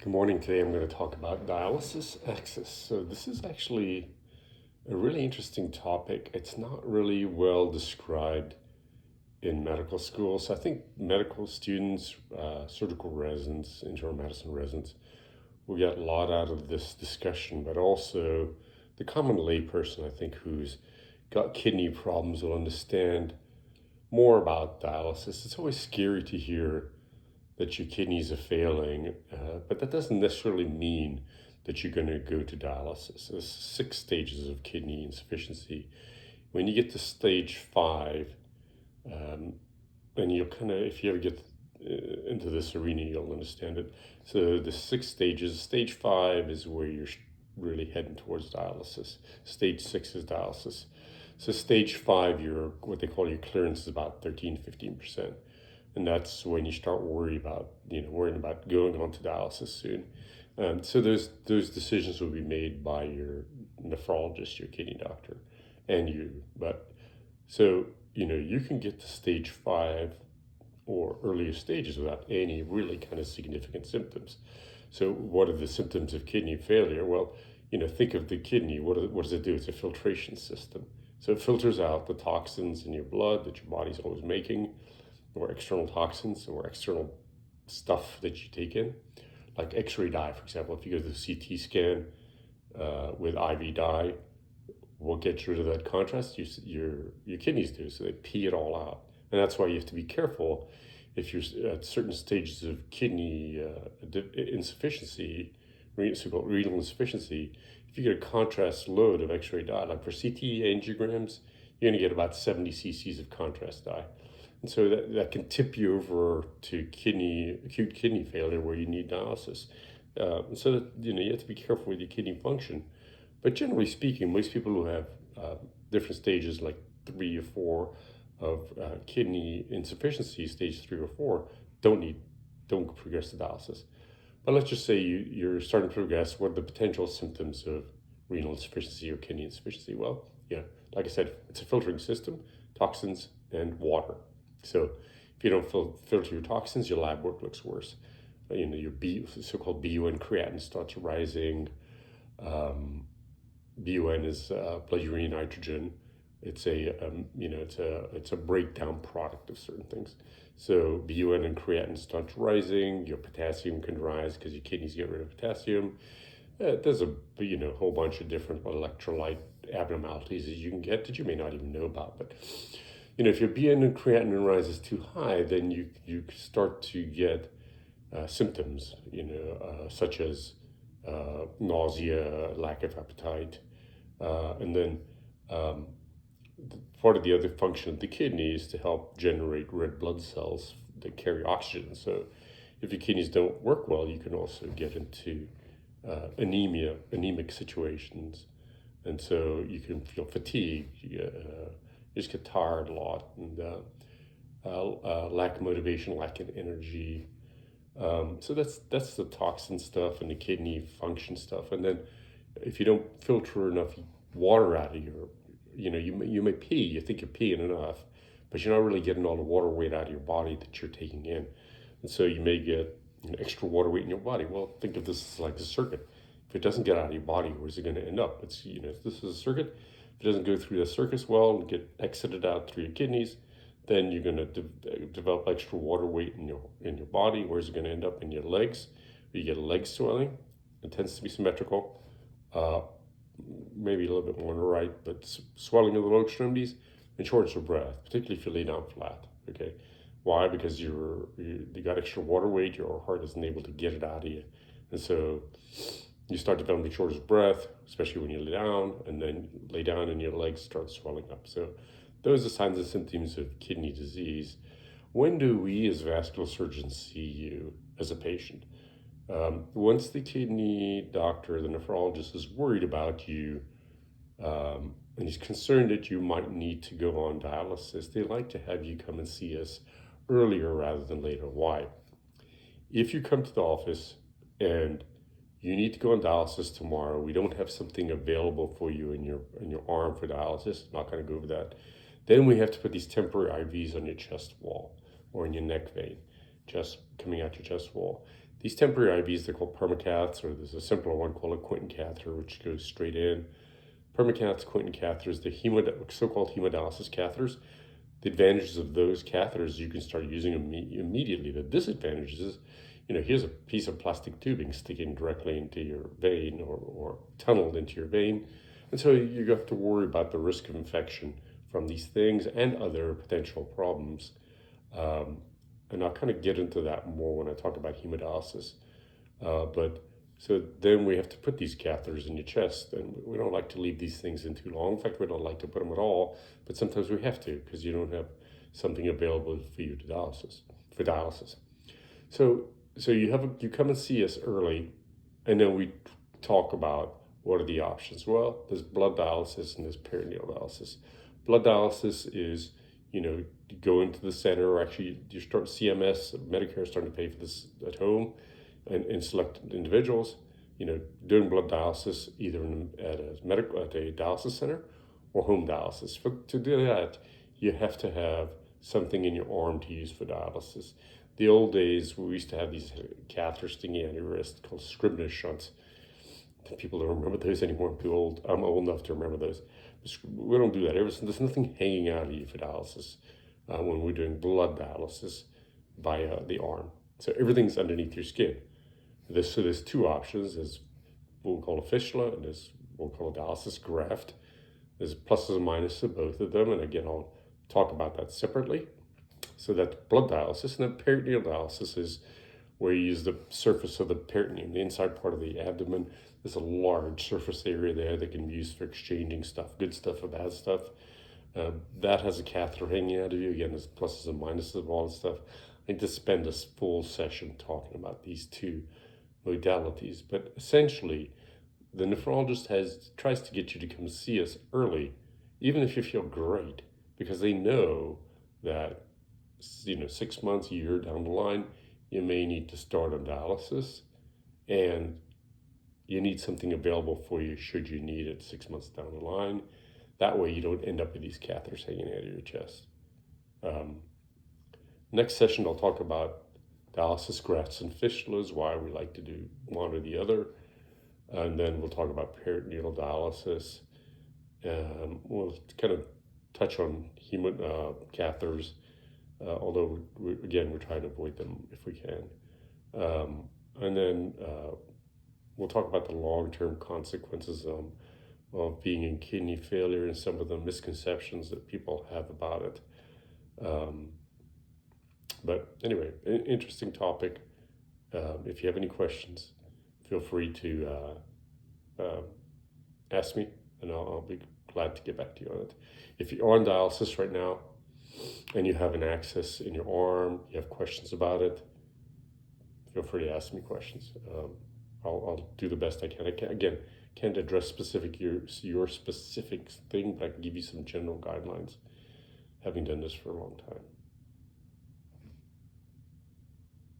Good morning. Today I'm going to talk about dialysis access. So this is actually a really interesting topic. It's not really well described in medical school. So I think medical students, surgical residents, internal medicine residents will get a lot out of this discussion, but also the common layperson, I think, who's got kidney problems will understand more about dialysis. It's always scary to hear that your kidneys are failing, but that doesn't necessarily mean that you're going to go to dialysis. There's 6 stages of kidney insufficiency. When you get to stage 5, and you'll kind of, if you ever get into this arena, you'll understand it. So the 6 stages, stage 5 is where you're really heading towards dialysis. Stage 6 is dialysis. So stage 5, what they call your clearance is about 13-15%. And that's when you start worrying about going on to dialysis soon. So those decisions will be made by your nephrologist, your kidney doctor, and you. But so you can get to stage 5 or earlier stages without any really kind of significant symptoms. So what are the symptoms of kidney failure? Well, think of the kidney. What does it do? It's a filtration system. So it filters out the toxins in your blood that your body's always making, or external toxins or external stuff that you take in, like X-ray dye, for example. If you go to the CT scan with IV dye, what gets rid of that contrast? Your kidneys do, so they pee it all out. And that's why you have to be careful if you're at certain stages of kidney insufficiency, so-called renal insufficiency. If you get a contrast load of X-ray dye, like for CT angiograms, you're going to get about 70 cc's of contrast dye. And so that can tip you over to acute kidney failure where you need dialysis. So that you have to be careful with your kidney function. But generally speaking, most people who have different stages, like 3 or 4 of kidney insufficiency, stage 3 or 4, don't progress to dialysis. But let's just say you're starting to progress. What are the potential symptoms of renal insufficiency or kidney insufficiency? Well, like I said, it's a filtering system, toxins and water. So if you don't filter your toxins, your lab work looks worse. Your so-called BUN creatinine starts rising. BUN is blood urea nitrogen. It's a breakdown product of certain things. So BUN and creatinine starts rising. Your potassium can rise because your kidneys get rid of potassium. There's a whole bunch of different electrolyte abnormalities that you can get that you may not even know about, but. If your BUN and creatinine rises too high, then you start to get symptoms, such as nausea, lack of appetite, and then part of the other function of the kidney is to help generate red blood cells that carry oxygen. So if your kidneys don't work well, you can also get into anemic situations, and so you can feel fatigue. You just get tired a lot, and lack of motivation, lack of energy. So that's the toxin stuff and the kidney function stuff. And then if you don't filter enough water out of you may pee. You think you're peeing enough, but you're not really getting all the water weight out of your body that you're taking in. And so you may get extra water weight in your body. Well, think of this as like a circuit. If it doesn't get out of your body, where's it going to end up? It's this is a circuit. If it doesn't go through the circuit well and get exited out through your kidneys, then you're going to develop extra water weight in your body. Where's it going to end up? In your legs. You get leg swelling. It tends to be symmetrical, maybe a little bit more on the right, but swelling of the lower extremities and shortness of breath, particularly if you lay down flat. Okay, why? Because you got extra water weight. Your heart isn't able to get it out of you, and so you start developing shortness of breath, especially when you lay down, and then lay down and your legs start swelling up. So those are signs and symptoms of kidney disease. When do we as vascular surgeons see you as a patient? Once the kidney doctor, the nephrologist, is worried about you and he's concerned that you might need to go on dialysis, they like to have you come and see us earlier rather than later. Why? If you come to the office and you need to go on dialysis tomorrow, we don't have something available for you in your arm for dialysis, not going to go over that, then we have to put these temporary IVs on your chest wall or in your neck vein, just coming out your chest wall. These temporary IVs, they're called permacaths, or there's a simpler one called a Quinton catheter, which goes straight in. Permacaths, Quinton catheters, the so-called hemodialysis catheters. The advantages of those catheters, you can start using them immediately. The disadvantages is, here's a piece of plastic tubing sticking directly into your vein or tunneled into your vein. And so you have to worry about the risk of infection from these things and other potential problems. And I'll kind of get into that more when I talk about hemodialysis. But so then we have to put these catheters in your chest, and we don't like to leave these things in too long. In fact, we don't like to put them at all, but sometimes we have to because you don't have something available for you for dialysis. So you come and see us early, and then we talk about what are the options. Well, there's blood dialysis and there's peritoneal dialysis. Blood dialysis is, you go into the center, or actually you start CMS, Medicare is starting to pay for this at home, and in select individuals, doing blood dialysis either at a dialysis center or home dialysis. But to do that, you have to have something in your arm to use for dialysis. The old days, we used to have these catheters sticking out your wrist called Scribner's shunts. People don't remember those anymore. I'm too old. I'm old enough to remember those. We don't do that. There's nothing hanging out of you for dialysis when we're doing blood dialysis by the arm. So everything's underneath your skin. So there's two options. There's what we call a fistula, and there's what we call a dialysis graft. There's pluses and minuses of both of them, and again, I'll talk about that separately. So that's blood dialysis, and then peritoneal dialysis is where you use the surface of the peritoneum, the inside part of the abdomen. There's a large surface area there that can be used for exchanging stuff, good stuff or bad stuff. That has a catheter hanging out of you. Again, there's pluses and minuses of all this stuff. I need to spend a full session talking about these two modalities, but essentially, the nephrologist tries to get you to come see us early, even if you feel great, because they know that 6 months, a year down the line, you may need to start on dialysis, and you need something available for you should you need it 6 months down the line. That way you don't end up with these catheters hanging out of your chest. Next session, I'll talk about dialysis grafts and fistulas, why we like to do one or the other. And then we'll talk about peritoneal dialysis. We'll kind of touch on catheters, although we're trying to avoid them if we can. And then we'll talk about the long-term consequences of being in kidney failure and some of the misconceptions that people have about it. But anyway, interesting topic. If you have any questions, feel free to ask me, and I'll be glad to get back to you on it. If you're on dialysis right now and you have an access in your arm, you have questions about it, feel free to ask me questions. I'll do the best I can. Again, can't address your specific thing, but I can give you some general guidelines, having done this for a long time.